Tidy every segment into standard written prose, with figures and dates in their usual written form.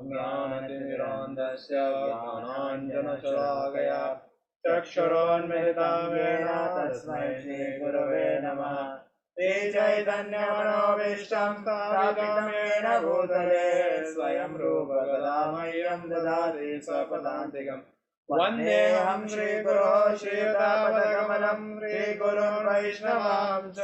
अज्ञानतिमिरान्धस्य ज्ञानाञ्जनशलाकया चक्षुरोन्मिलितं येन तस्मै श्रीगुरवे नमः। श्रीचैतन्यमनोभीष्टं स्थापितं येन भूतले स्वयं रूपकदा मह्यं ददाति स्वपदान्तिकम्। वन्देऽहं श्रीगुरो श्रीयुतापदकमलं श्रीगुरुन् वैष्णवांश्च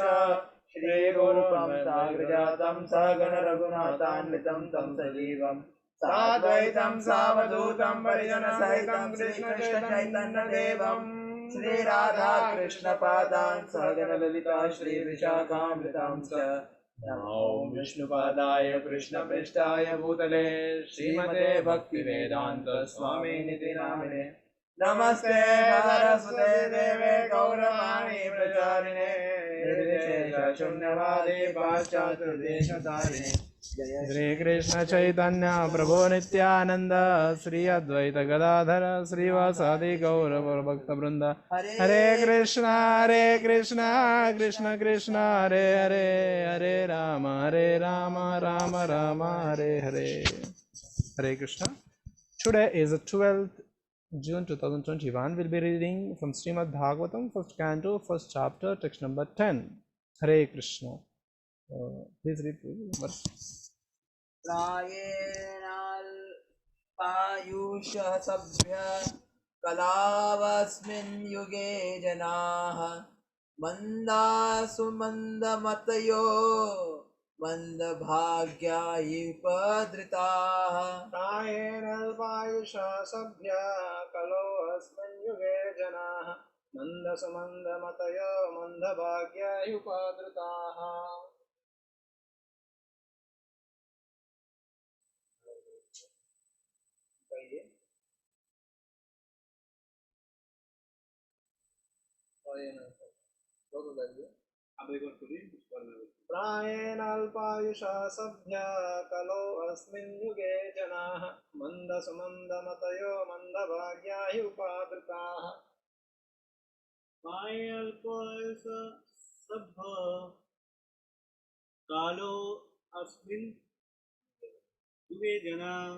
श्रीरूपं साग्रजातं सहगण रघुनाथान्वितं तं सजीवम् साद्वैतं सावधूतं परिजनसहितं कृष्णचैतन्यदेवं श्रीराधा कृष्णपादान् सहगण ललिता श्रीविशाखान्वितांश्च। नमो विष्णुपादाय कृष्णपृष्ठाय भूतले श्रीमते भक्तिवेदान्त स्वामिनिति नामिने। नमस्ते सरस्वते देवे गौरवाणी प्रचारिणे निर्विशेष शून्यवादी पाश्चात्यदेशतारिणे। श्री कृष्ण चैतन्य प्रभु नित्यानंद श्री अद्वैत गदाधर श्रीवासादि गौर भक्त वृंद। हरे Krishna Krishna Krishna Hare Hare Hare Ram Ram Ram Hare Hare. Hare Krishna. Today is the 12th June 2021. We'll be reading from Srimad Bhagavatam, first canto, first chapter, text number 10. Hare Krishna. Please read verse. प्रायेणाल्पायुषः सभ्यः कलावस्मिन् युगे जनाः मन्दासु मन्दमतयो मन्दभाग्या उपद्रुताः। प्रायेणाल्पायुषः सभ्यः कलो अस्मिन् युगे जनाः मन्दसु मन्दमतयो मन्दभाग्या उपद्रुताः। प्रायेणाल्पायुषः सभ्यः कलो अस्मिन् युगे जनाः मन्दसु मन्दमतयो मन्दभाग्या उपादृताः। प्रायेणाल्पायुषः सभ्यः कालो अस्मिन् युगे जनाः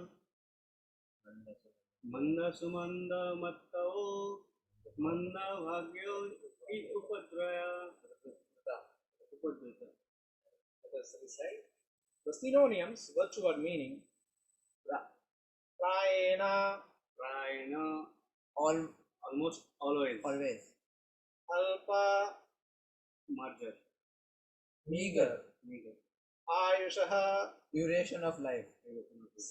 मन्दसु मन्दमतयो मन्दभाग्यो उपद्रुता. The synonyms, word to word meaning: prayena, almost always, alpa, merger, meager, ayushaha, duration of life,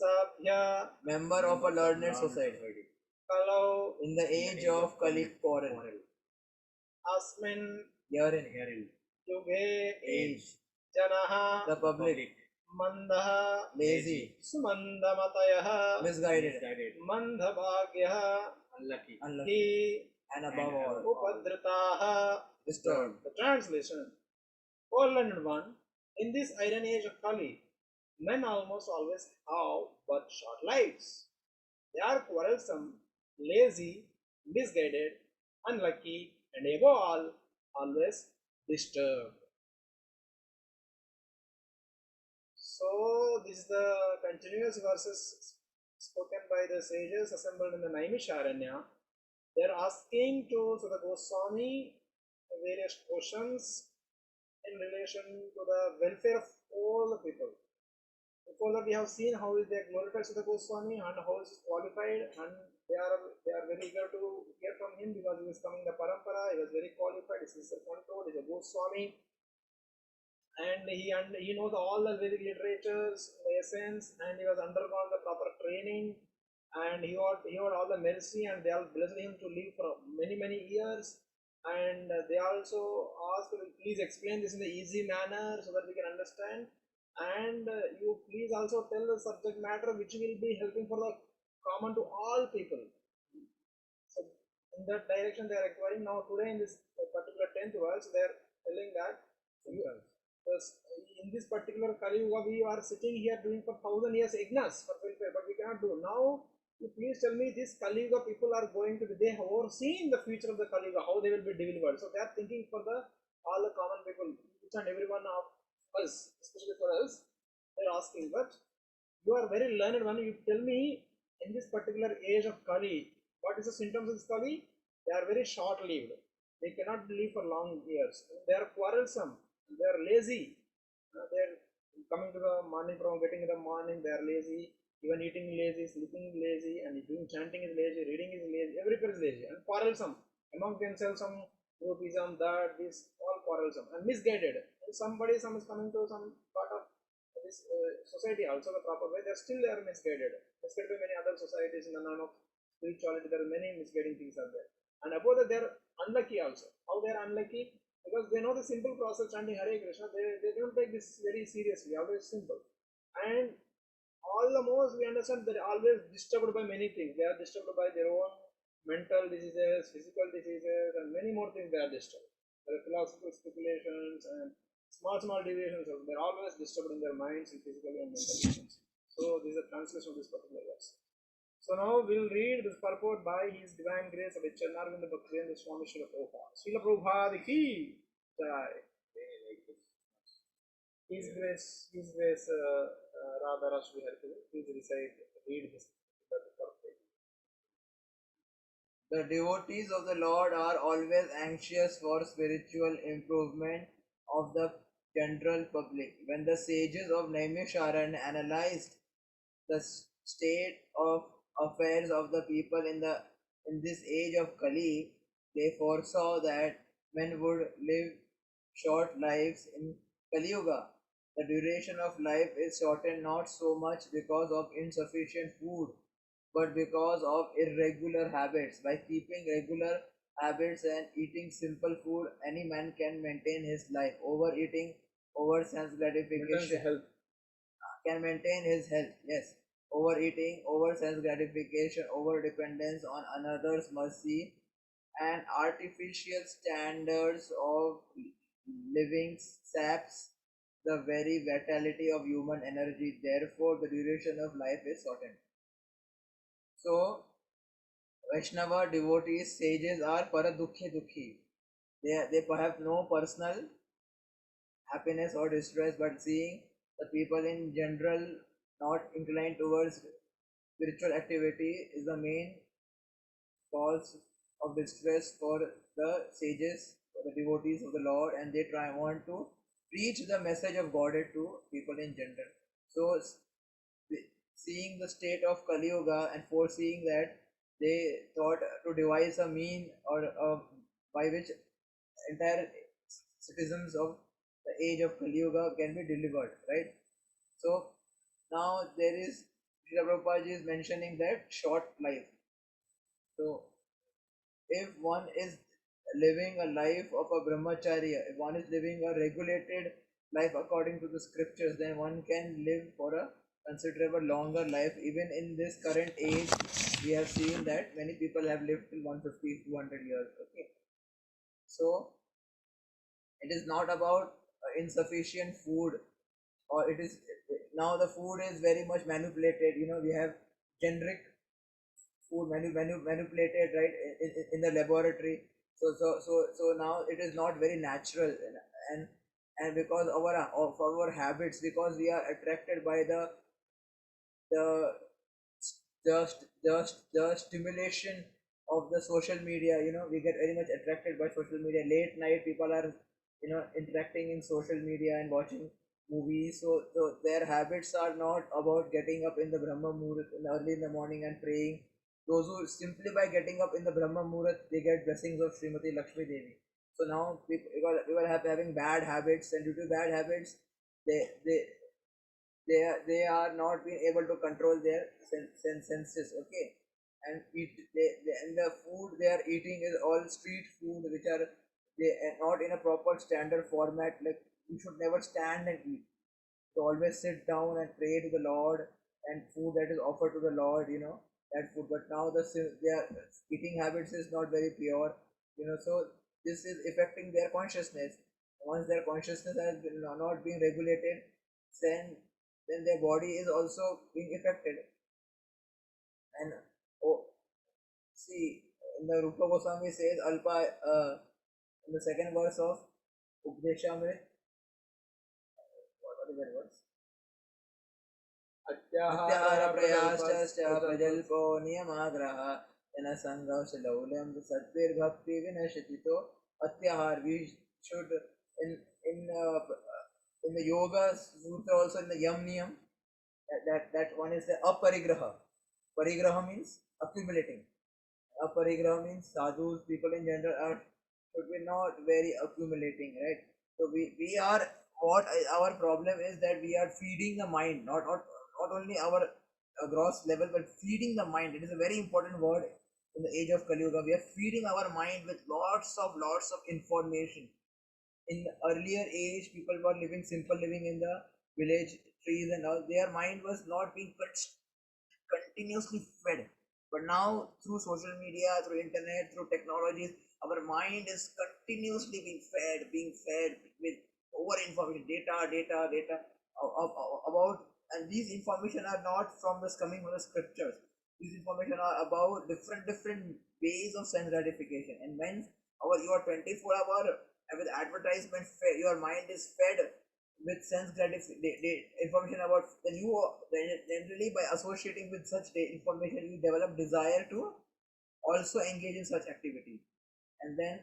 sabhya, member of a learned society, kalau, in the age of Kali quarrel, asmin, herein, yuge, age, janaha, the public, mandaha, lazy, sumandamatayaha, misguided, mandhabhagyaha, unlucky, he, and above all, upadritaha, disturbed. The translation: O learned one, in this iron age of Kali, men almost always have but short lives. They are quarrelsome, lazy, misguided, unlucky, and above all, always disturbed. So, this is the continuous verses spoken by the sages assembled in the Naimisharanya. They are asking to Sutta Goswami various questions in relation to the welfare of all the people. Before that, we have seen how is they glorified Sutta Goswami and how is he qualified, and they are very eager to hear from him because he is coming the parampara. He was very qualified. He is a control. He is a Goswami, and he knows all the Vedic literatures, the essence, and he was undergone the proper training, and he had all the mercy, and they all blessed him to live for many years. And they also asked, please explain this in the easy manner so that we can understand, and you please also tell the subject matter which will be helping for the common to all people. So in that direction they are requiring. Now today in this particular 10th verse they are telling that in this particular Kali Yuga we are sitting here doing for 1000 years ignas for welfare, but we cannot do now. You please tell me, this Kali Yuga people are going to be, they have overseen the future of the Kali Yuga, how they will be delivered. So they are thinking for the all the common people, each and every one of us, especially for us. They are asking, but You are very learned one. You tell me in this particular age of Kali, what is the symptoms of this Kali? They are very short-lived. They cannot live for long years. They are quarrelsome. They are lazy. They are coming to the morning from getting in the morning. They are lazy. Even eating lazy, sleeping lazy, and doing chanting is lazy, reading is lazy. Everybody is lazy and quarrelsome among themselves. Some groupism, that this all quarrelsome and misguided. And some is coming to some part of this society also the proper way, they are misguided by many other societies in the name of spirituality. There are many misguiding things are there, and above that they are unlucky also. How they are unlucky? Because they know the simple process chanting Hare Krishna. They don't take this very seriously, always simple. And all the most we understand they're always disturbed by many things. They are disturbed by their own mental diseases, physical diseases, and many more things they are disturbed. There are philosophical speculations and small deviations. They're always disturbed in their minds and physically and mentally. So this is a translation of this particular verse. So now we'll read this purport by His Divine Grace of Charnarvinda Bhaktivinoda Swami Srila Prabhupada. Srila Prabhupada ki jai. His Grace Radha Rashmi Harikuru. Please read this purport. The devotees of the Lord are always anxious for spiritual improvement of the general public. When the sages of Naimisharanya analyzed the state of affairs of the people in this age of Kali, they foresaw that men would live short lives in Kali Yuga. The duration of life is shortened not so much because of insufficient food, but because of irregular habits. By keeping regular habits and eating simple food, any man can maintain his life. Overeating, over sense gratification, Health. can maintain his health. Yes. Overeating, over sense gratification, over dependence on another's mercy, and artificial standards of living saps the very vitality of human energy. Therefore, the duration of life is shortened. So, Vaishnava devotees, sages are paradukhi dukhi. They have no personal happiness or distress, but seeing the people in general not inclined towards spiritual activity is the main cause of distress for the sages, for the devotees of the Lord, and they want to preach the message of Godhead to people in general. So, seeing the state of Kali Yuga and foreseeing that, they thought to devise a mean or by which entire citizens of the age of Kali Yuga can be delivered, right? So now there is Srila Prabhupada is mentioning that short life. So if one is living a life of a brahmacharya, if one is living a regulated life according to the scriptures, then one can live for a considerable longer life. Even in this current age, we have seen that many people have lived till 150, 200 years. Okay, so it is not about insufficient food, or it is now the food is very much manipulated. We have generic food manipulated, right, in the laboratory. So now it is not very natural, and and because of our habits, because we are attracted by the the stimulation of the social media. We get very much attracted by social media. Late night people are interacting in social media and watching movies. So their habits are not about getting up in the Brahma Muhurat early in the morning and praying. Those who simply by getting up in the Brahma Muhurat, they get blessings of Srimati Lakshmi Devi. So now people have having bad habits, and due to bad habits, they they they are not being able to control their senses. Okay, and and the food they are eating is all street food, which are they are not in a proper standard format. Like, you should never stand and eat. To always sit down and pray to the Lord, and food that is offered to the Lord, that food. But now their eating habits is not very pure. So this is affecting their consciousness. Once their consciousness has been not being regulated, then then their body is also being affected. And oh, see, in the Rupa Goswami says Alpa in the second verse of Updeshamrit. What is that verse? अत्याहार प्रयाश्च प्रजल्पो नियमाग्रह जनसंघर्ष लौल्यम सद्भिर्भक्ति विनश्यति. So atyahar, we should in uh, in the yoga sutra, also in the yam niyam, that one is the aparigraha. Parigraha means accumulating. Aparigraha means sadhus, people in general are should be not very accumulating, right? So we are, what our problem is that we are feeding the mind, not only our gross level, but feeding the mind. It is a very important word in the age of Kali Yuga. We are feeding our mind with lots of information. In the earlier age, people were living simple living in the village, trees and all. Their mind was not being continuously fed. But now through social media, through internet, through technologies, our mind is continuously being fed with over information, data about, and these information are not from this coming from the scriptures. These information are about different ways of sense gratification. And when you are 24 hour with advertisement fed, your mind is fed with sense gratification information about, then you generally by associating with such information you develop desire to also engage in such activity. And then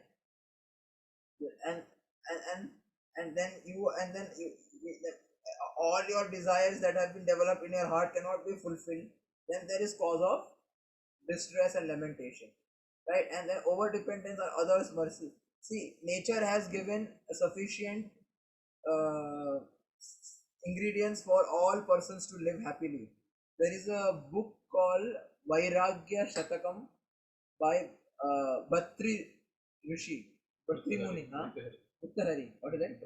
and and and, all your desires that have been developed in your heart cannot be fulfilled. Then there is cause of distress and lamentation, right? And then over dependence on others mercy. See, nature has given a sufficient uh, ingredients for all persons to live happily. There is a book called Vairagya Shatakam by Bhatri Rishi, Bhatri Muni, huh? Bhatruhari, what is that?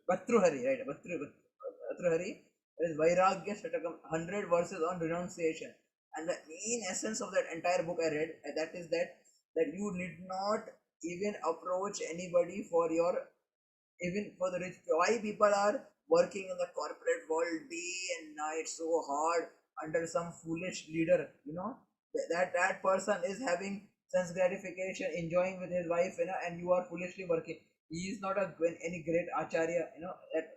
Bhatruhari, right? Bhatruhari. There is Vairagya Shatakam, 100 verses on renunciation. And the main essence of that entire book I read, that is that you need not even approach anybody for your, even for the rich. Why people are working in the corporate world day and night so hard under some foolish leader, that person is having sense gratification, enjoying with his wife, and you are foolishly working. He is not any great acharya,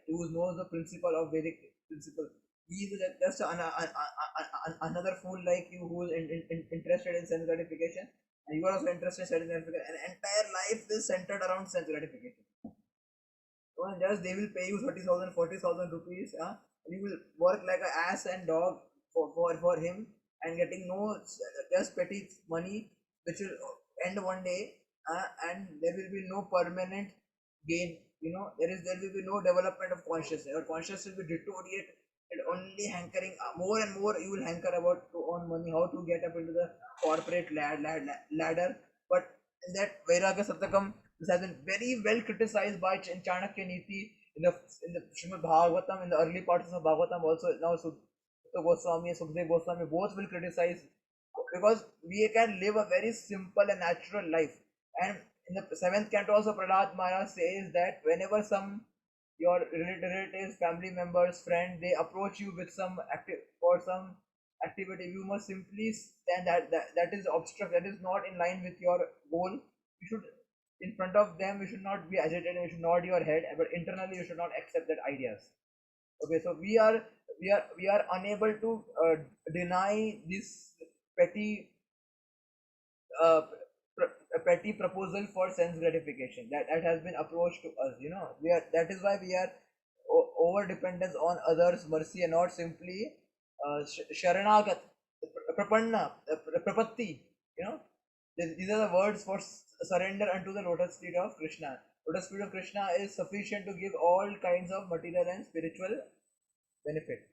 who knows the principle of Vedic principle. He is just another fool like you who is interested in sense gratification, and you are also interested in sense gratification. And entire life is centered around sense gratification. Just they will pay you 30,000, 40,000 rupees, and you will work like an ass and dog for him, and getting no just petty money which will end one day, and there will be no permanent gain. There will be no development of consciousness. Your consciousness will be deteriorated, only hankering more and more. You will hanker about to earn money, how to get up into the corporate ladder. But in that Vairagya Satakam, this has been very well criticized by Chanakya Niti in the Srimad Bhagavatam, in the early parts of Bhagavatam also. Now Sutta Goswami and Sukdev Goswami both will criticize, because we can live a very simple and natural life. And in the seventh canto also, Prahlad Maharaj says that whenever your relatives, family members, friends, they approach you with some activity, you must simply stand that is obstruct, that is not in line with your goal. You should, in front of them, you should not be agitated, you should nod your head, but internally you should not accept that ideas. Okay, so we are unable to deny this petty uh, a petty proposal for sense gratification that has been approached to us. That is why we are over dependence on others mercy, and not simply sharanagat, prapanna, prapatti. These are the words for surrender unto the lotus feet of Krishna. Lotus feet of Krishna is sufficient to give all kinds of material and spiritual benefit.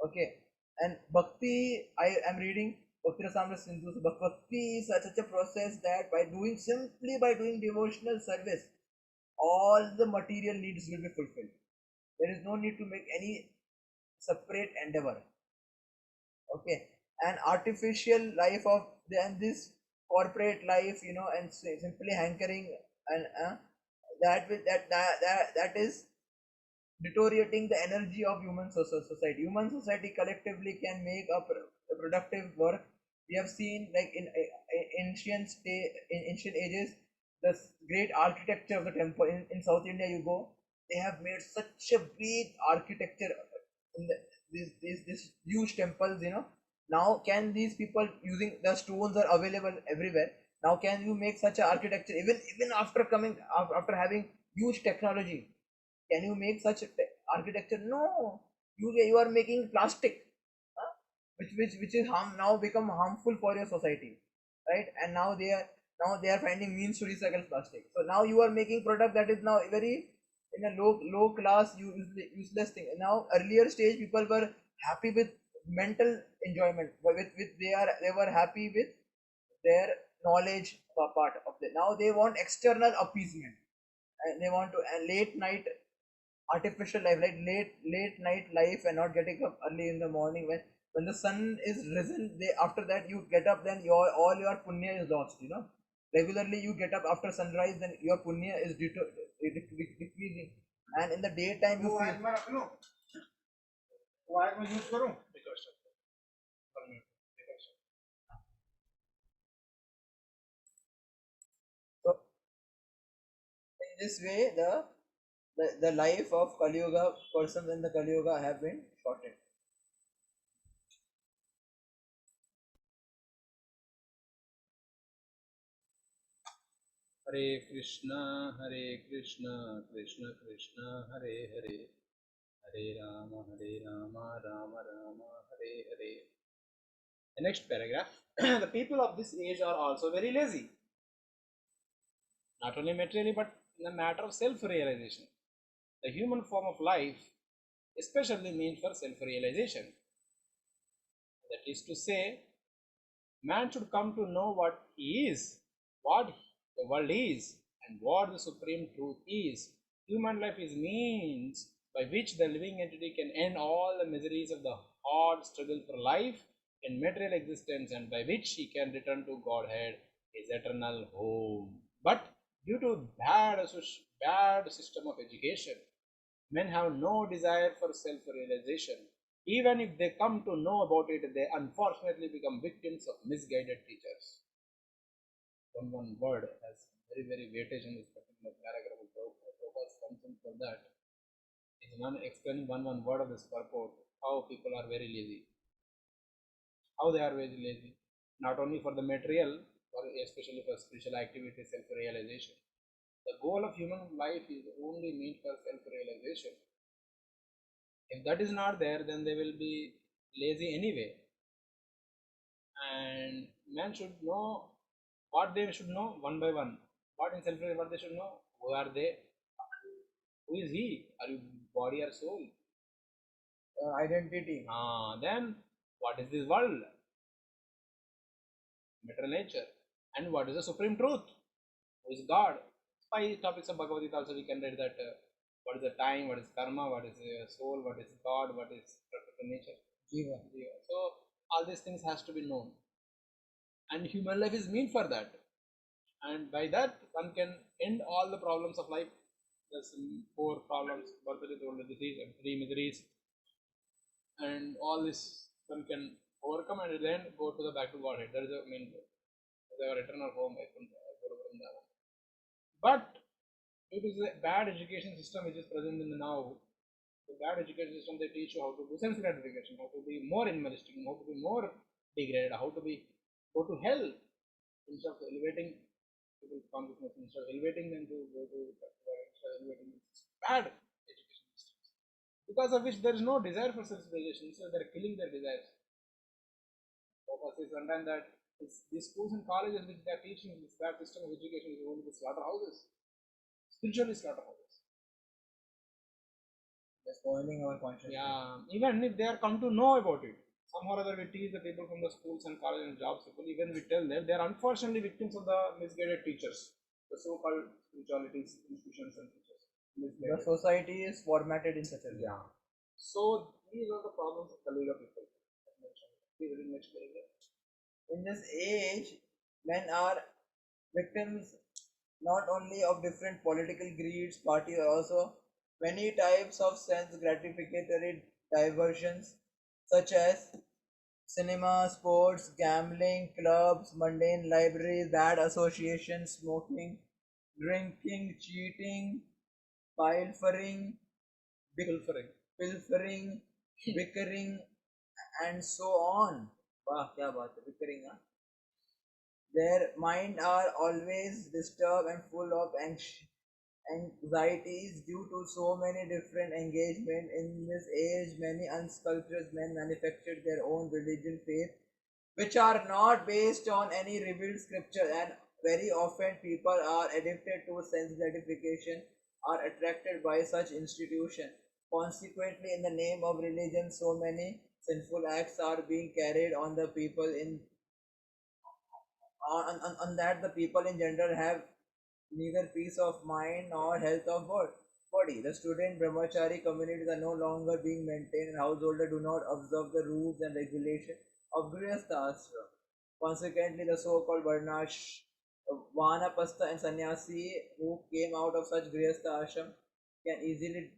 Okay, and bhakti, I am reading Bhakti Rasamrita Sindhu. So bhakti is such a process that simply by doing devotional service, all the material needs will be fulfilled. There is no need to make any separate endeavor. Okay, and artificial life of this corporate life, and simply hankering, and that is deteriorating the energy of human society. Human society collectively can make a productive work. We have seen, like in ancient ages, the great architecture of the temple in South India. You go, they have made such a big architecture, in these huge temples, now can these people using the stones are available everywhere. Now can you make such an architecture even after coming after having huge technology? Can you make such a architecture? No, you are making plastic, huh? which is now become harmful for your society, right? And now they are finding means to recycle plastic. So now you are making product that is now very in a low class useless thing. Now earlier stage people were happy with mental enjoyment, but with they were happy with their knowledge part of it. Now they want external appeasement, and they want to a late night artificial life, like late night life, and not getting up early in the morning when the sun is risen. They after that you get up, then your all your punya is lost. Regularly you get up after sunrise, then your punya is decreasing, and in the daytime you feel. So in this way the life of Kali Yuga persons in the Kali Yuga have been shortened. Hare Krishna, Krishna Krishna, Hare Hare, Hare Rama, Rama Rama, Hare Hare. The next paragraph. The people of this age are also very lazy, not only materially but in the matter of self-realization. The human form of life especially meant for self-realization. That is to say, man should come to know what he is, what the world is, and what the supreme truth is. Human life is means by which the living entity can end all the miseries of the hard struggle for life in material existence, and by which he can return to Godhead, his eternal home. But due to bad system of education, men have no desire for self-realization. Even if they come to know about it, they unfortunately become victims of misguided teachers. One word has very weightage in this particular paragraph of Prabhupada's concern for that is one explaining one word of this purport, how people are very lazy. How they are very lazy, not only for the material, or especially for spiritual activity, self-realization. The goal of human life is only meant for self-realization. If that is not there, then they will be lazy anyway. And man should know what they should know one by one. What in self-realization, what they should know? Who are they? Who is he? Are you body or soul? Identity. Then what is this world? Material nature. And what is the supreme truth? Who is God? By topics of Bhagavad Gita also we can read that what is the time, what is karma, what is soul, what is God, what is practical nature. Jiva. So all these things has to be known. And human life is meant for that. And by that one can end all the problems of life. There's 4 problems: birth, death, old age, disease, and 3 miseries. And all this one can overcome and then go to the back to Godhead. That is the main goal. Our eternal home. But due to the bad education system which is present in the now, the bad education system, they teach you how to do sense gratification, how to be more animalistic, how to be more degraded, how to be go to hell instead of elevating people's consciousness, instead of elevating them to go to elevating bad education systems. Because of which there is no desire for self-realization, so they are killing their desires. Sometimes that these schools and colleges which they are teaching this bad system of education is only the slaughterhouses, spiritually slaughterhouses. They're spoiling our consciousness. Yeah, even if they are come to know about it, somehow or other we teach the people from the schools and colleges and jobs people, even we tell them, they are unfortunately victims of the misguided teachers, the so-called spirituality institutions and teachers. The society is formatted in such a way. Yeah. So these are the problems of Kali Yuga people. Please read next paragraph. In this age, men are victims not only of different political greeds, parties, also many types of sense gratificatory diversions, such as cinema, sports, gambling, clubs, mundane libraries, bad associations, smoking, drinking, cheating, pilfering, Pilfering. pilfering, bickering, and so on. Wow, kya baat hai, bickering, huh? Their mind are always disturbed and full of anxieties due to so many different engagement. In this age, many unsculptured men manufactured their own religion faith, which are not based on any revealed scripture, and very often people are addicted to sense gratification, are attracted by such institution. Consequently, in the name of religion, so many sinful acts are being carried on the people in on that the people in general have neither peace of mind nor health of body. The student brahmachari communities are no longer being maintained, and householders do not observe the rules and regulations of Grihastha ashram. Consequently, the so-called Vanapasta and sannyasi who came out of such Grihastha ashram can easily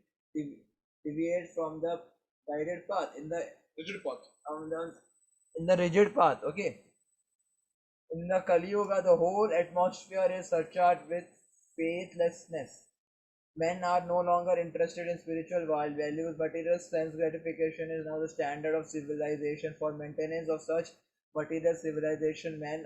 deviate from the guided path Rigid path. in the rigid path. Okay. In the Kali Yuga, the whole atmosphere is surcharged with faithlessness. Men are no longer interested in spiritual values. Material sense gratification is now the standard of civilization. For maintenance of such material civilization, men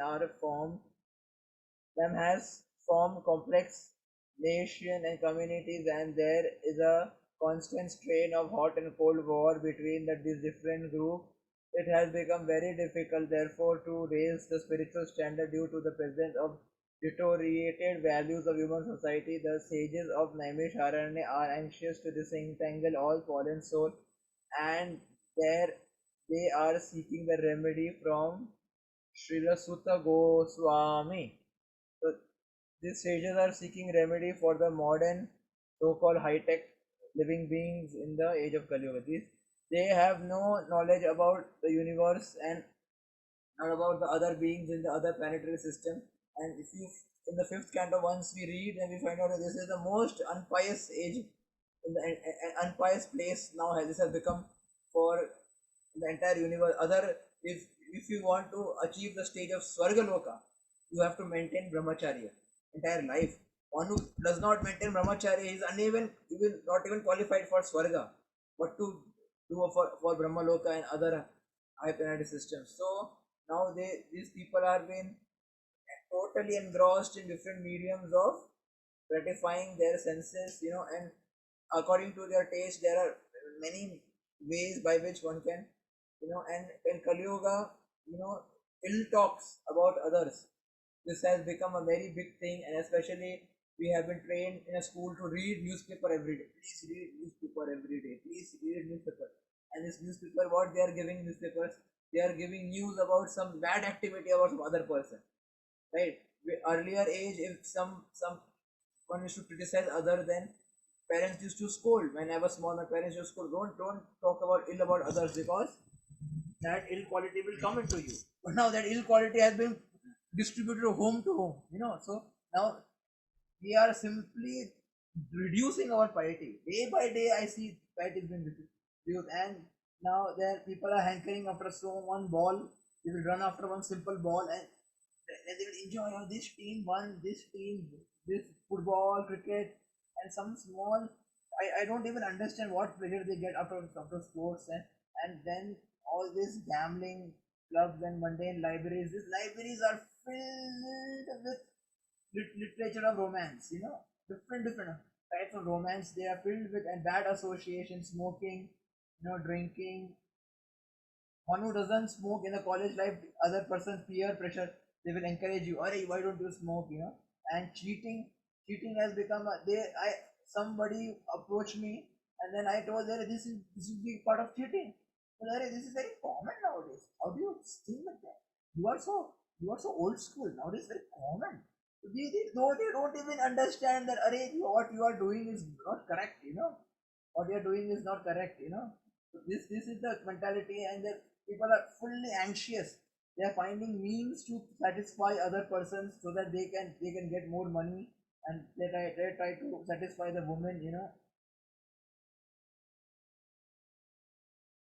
has formed complex nation and communities, and there is a constant strain of hot and cold war between these different groups. It has become very difficult, therefore, to raise the spiritual standard due to the presence of deteriorated values of human society. The sages of Naimisharanya are anxious to disentangle all fallen souls, and there they are seeking the remedy from Srila Sutta Goswami. So these sages are seeking remedy for the modern so-called high-tech living beings in the age of Kali Yuga. They have no knowledge about the universe and not about the other beings in the other planetary system. And if you in the fifth canto, once we read and we find out that this is the most unpious age in the unpious place now this has become for the entire universe. If you want to achieve the stage of Swargaloka, you have to maintain brahmacharya entire life. One who does not maintain brahmacharya is even not even qualified for Swarga, but to do for Brahmaloka and other high planetary systems. So now these people are being totally engrossed in different mediums of gratifying their senses, and according to their taste, there are many ways by which one can, and in Kali Yuga, ill talks about others. This has become a very big thing, and especially we have been trained in a school to read newspaper every day. Please read newspaper every day. Please read newspaper. And this newspaper, what they are giving newspapers, they are giving news about some bad activity about some other person, right? Earlier age, if someone used to criticize other, then parents used to scold. When I was small, my parents used to scold, don't talk about ill about others, because that ill quality will come into you. But now that ill quality has been distributed home to home, so now we are simply reducing our piety. Day by day, I see piety is being reduced, and now there people are hankering after one ball. They will run after one simple ball, and they will enjoy. Oh, this team won, this football, cricket, and some small. I don't even understand what pleasure they get after sports, and then all this gambling clubs and mundane libraries. These libraries are filled with literature of romance, different types of romance. They are filled with and bad association, smoking, drinking. One who doesn't smoke in a college life, other person peer pressure, they will encourage you. Hey, why don't you smoke? And cheating has become somebody approached me, and then I told her this is big part of cheating. Well, this is very common nowadays. How do you think like that? You are so old school nowadays. Very common. They don't even understand that what you are doing is not correct. What you are doing is not correct. So this is the mentality, and the people are fully anxious. They are finding means to satisfy other persons so that they can get more money, and they try to satisfy the woman.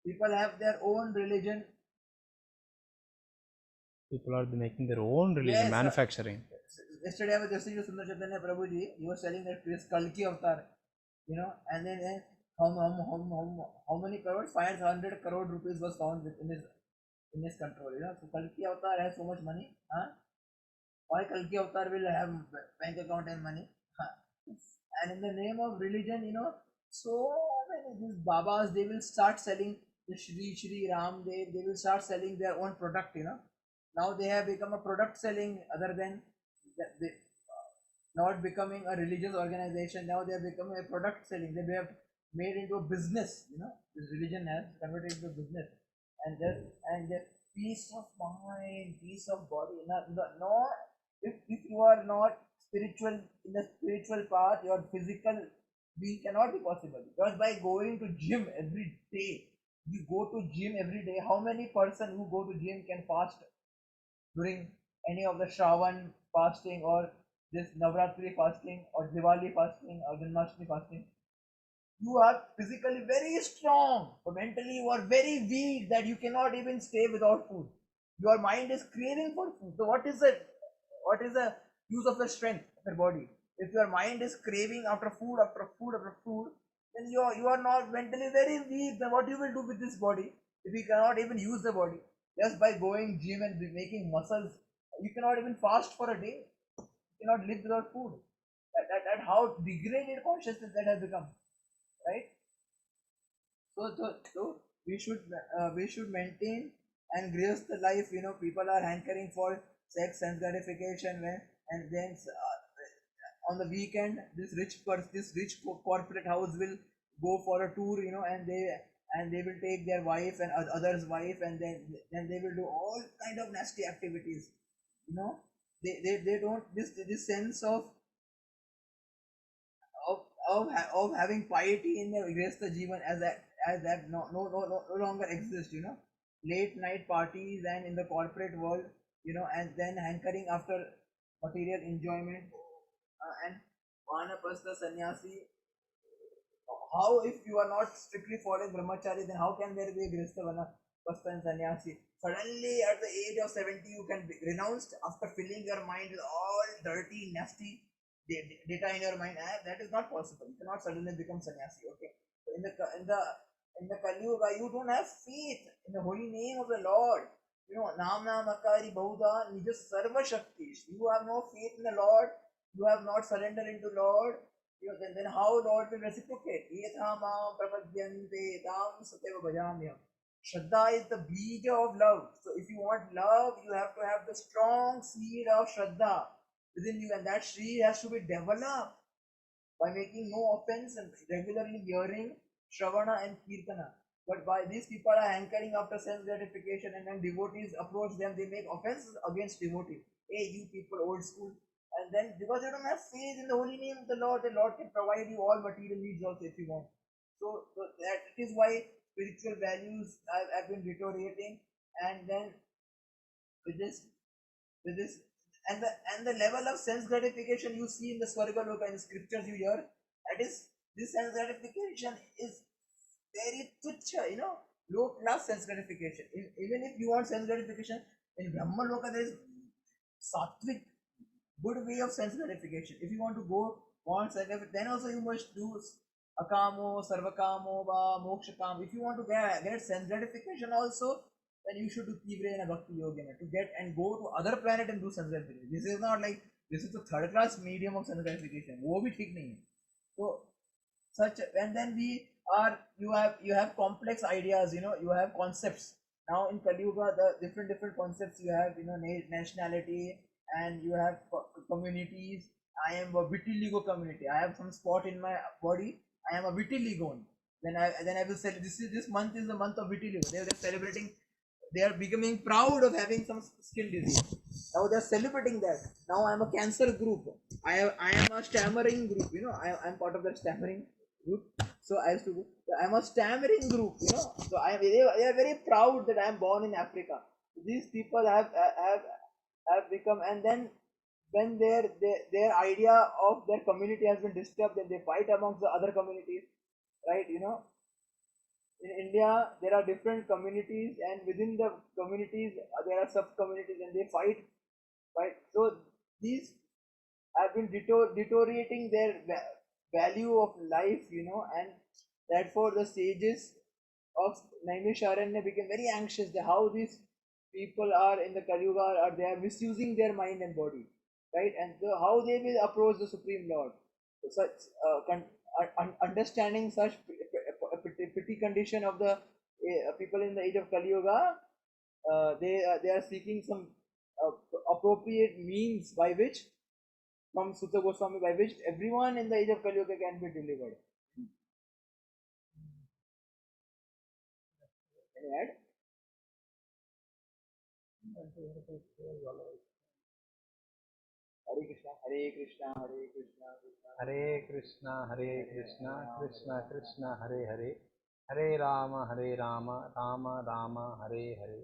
People have their own religion. People are making their own religion, Yes, manufacturing. Yesterday I was listening to Sundar Chaitanya Prabhuji. He was telling that this Kalki avatar, and then how many crores? 500 crore rupees was found in his control. You know, so Kalki Avatar has so much money. Huh? Why Kalki Avatar will have bank account and money? Huh? And in the name of religion, you know, so many these Babas, they will start selling the Shri Ram Dev, they will start selling their own product, you know. Now they have become a product selling other than they, not becoming a religious organization. Now they have become a product selling. They have made into a business, you know. This religion has converted into a business. And just peace of mind, peace of body. No, if you are not spiritual in the spiritual path, your physical being cannot be possible. Because by going to gym every day, you go to gym every day. How many person who go to gym can fast during any of the Shravan fasting or this Navratri fasting or Diwali fasting or Janmashtami fasting? You are physically very strong, but mentally you are very weak that you cannot even stay without food. Your mind is craving for food. So what is the use of the strength of your body? If your mind is craving after food, after food, after food, then you are not mentally very weak. Then what you will do with this body if you cannot even use the body? Just by going gym and making muscles, you cannot even fast for a day. You cannot live without food. That how degraded consciousness that has become, right? So we should maintain and grace the life. You know, people are hankering for sex and gratification, and then on the weekend, this rich corporate house will go for a tour. You know, and they will take their wife and others' wife, and then they will do all kind of nasty activities. You know, they don't this sense of having piety in the Grihastha Jivan as that no longer exists, you know. Late night parties and in the corporate world, you know, and then hankering after material enjoyment, and Vanapasta sannyasi. How, if you are not strictly following brahmachari, then how can there be a Grihastha Vanapasta and sannyasi? Suddenly at the age of 70 you can be renounced after filling your mind with all dirty, nasty data in your mind. That is not possible. You cannot suddenly become sannyasi. Okay. So in the Kali Yuga, you don't have faith in the holy name of the Lord. You know, Nam Akari Bahuda Nija Sarva Shakti. You have no faith in the Lord. You have not surrendered into Lord. You know, then how Lord will reciprocate? Yetha Mam Prapadyante Tam Sateva Bhajamyam. Shraddha is the bija of love. So if you want love, you have to have the strong seed of Shraddha within you, and that Shri has to be developed by making no offense and regularly hearing Shravana and Kirtana. But by these people are hankering after sense gratification, and when devotees approach them, they make offenses against devotees. Hey, you people, old school. And then because they don't have faith in the holy name of the Lord can provide you all material needs also if you want. So that is why spiritual values have been deteriorating, and then with this with this and the level of sense gratification you see in the Swarga Loka in the scriptures you hear, that is, this sense gratification is very tuchha, you know, low class sense gratification. Even if you want sense gratification in Brahma Loka, there is sattvic, good way of sense gratification. If you want to go want sense gratification, then also you must do akamo, sarvakamo, va mokshakam. If you want to get sense gratification also, then you should do Tigre and Bhakti Yogina to get and go to other planet and do sense gratification. This is not like this is the third class medium of sense gratification. वो भी ठीक नहीं है. So such, and then you have complex ideas, you know, you have concepts. Now in Kali Yuga, the different concepts you have, you know, nationality, and you have communities. I am a vitiligo community. I have some spot in my body. I am a vitiligo. Then I will say this month is the month of vitiligo. They're celebrating. They are becoming proud of having some skin disease. Now they're celebrating that. Now I'm a cancer group. I am a stammering group. You know, I'm part of that stammering group. So I used to go. I'm a stammering group. You know, so they are very proud that I am born in Africa. These people have become, and then when their idea of their community has been disturbed, then they fight amongst the other communities, right? You know, in India, there are different communities, and within the communities, there are sub communities, and they fight. Right? So these have been deteriorating their value of life, you know, and Therefore, the sages of Naimisharanya became very anxious that how these people are in the Kali Yuga are they are misusing their mind and body, right? And how they will approach the Supreme Lord. Such understanding such pity condition of the people in the age of Kali Yuga, they are seeking some uh, appropriate means by which from Sutta Goswami by which everyone in the age of Kali Yuga can be delivered. Can you add? Hare Krishna, Hare Krishna, Hare Krishna, Krishna. Hare Krishna, Krishna Krishna, Hare Hare, Hare Rama, Rama Rama, Hare Hare.